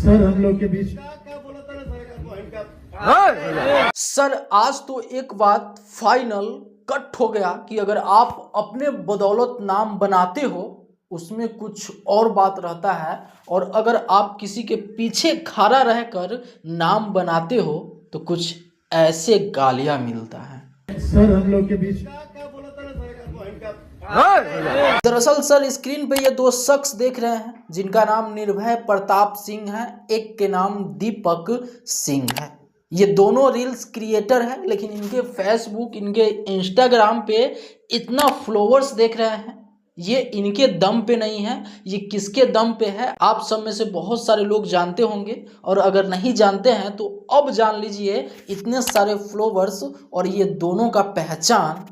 Sir हम लोग के बीच सर आज तो एक बात फाइनल कट हो गया कि अगर आप अपने बदौलत नाम बनाते हो उसमें कुछ और बात रहता है, और अगर आप किसी के पीछे खड़ा रहकर नाम बनाते हो तो कुछ ऐसे गालियां मिलता है। सर हम लोग के बीच दरअसल सर स्क्रीन पे ये दो शख्स देख रहे हैं जिनका नाम निर्भय प्रताप सिंह है, एक के नाम दीपक सिंह है। ये दोनों रील्स क्रिएटर हैं, लेकिन इनके फेसबुक इनके इंस्टाग्राम पे इतना फॉलोअर्स देख रहे हैं, ये इनके दम पे नहीं है, ये किसके दम पे है आप सब में से बहुत सारे लोग जानते होंगे, और अगर नहीं जानते हैं तो अब जान लीजिए। इतने सारे फॉलोअर्स और ये दोनों का पहचान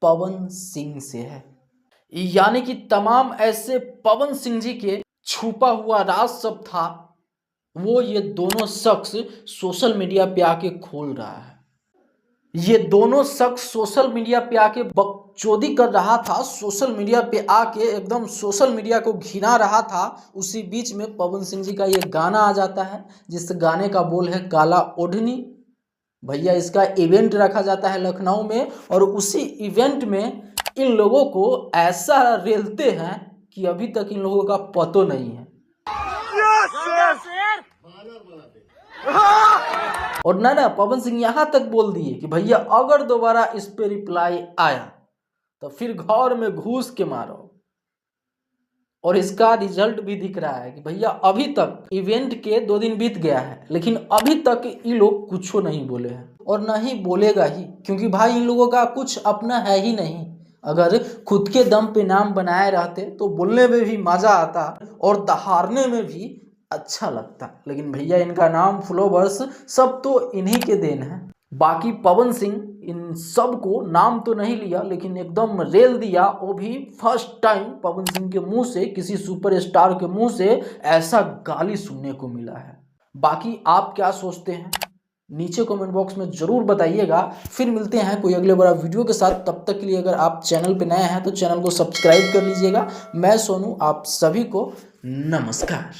पवन सिंह से है, यानी कि तमाम ऐसे पवन सिंह जी के छुपा हुआ राज सब था वो ये दोनों शख्स सोशल मीडिया पे आके खोल रहा है। ये दोनों शख्स सोशल मीडिया पे आके बकचोदी कर रहा था, सोशल मीडिया पे आके एकदम सोशल मीडिया को घिना रहा था। उसी बीच में पवन सिंह जी का ये गाना आ जाता है जिस गाने का बोल है काला ओढ़नी। भैया इसका इवेंट रखा जाता है लखनऊ में, और उसी इवेंट में इन लोगों को ऐसा रेलते हैं कि अभी तक इन लोगों का पतो नहीं है। और ना पवन सिंह यहाँ तक बोल दिए कि भैया अगर दोबारा इस पे रिप्लाई आया तो फिर घर में घुस के मारो। और इसका रिजल्ट भी दिख रहा है कि भैया अभी तक इवेंट के 2 दिन बीत गया है, लेकिन अभी तक ये लोग कुछ नहीं बोले हैं और ना ही बोलेगा ही, क्योंकि भाई इन लोगों का कुछ अपना है ही नहीं। अगर खुद के दम पे नाम बनाए रहते तो बोलने में भी मजा आता और दहाड़ने में भी अच्छा लगता, लेकिन भैया इनका नाम फॉलोवर्स सब तो इन्हीं के देन है। बाकी पवन सिंह इन सब को नाम तो नहीं लिया, लेकिन एकदम रेल दिया, वो भी फर्स्ट टाइम पवन सिंह के मुंह से, किसी सुपरस्टार के मुंह से ऐसा गाली सुनने को मिला है। बाकी आप क्या सोचते हैं नीचे कमेंट बॉक्स में ज़रूर बताइएगा। फिर मिलते हैं कोई अगले बड़ा वीडियो के साथ, तब तक के लिए अगर आप चैनल पे नए हैं तो चैनल को सब्सक्राइब कर लीजिएगा। मैं सोनू, आप सभी को नमस्कार।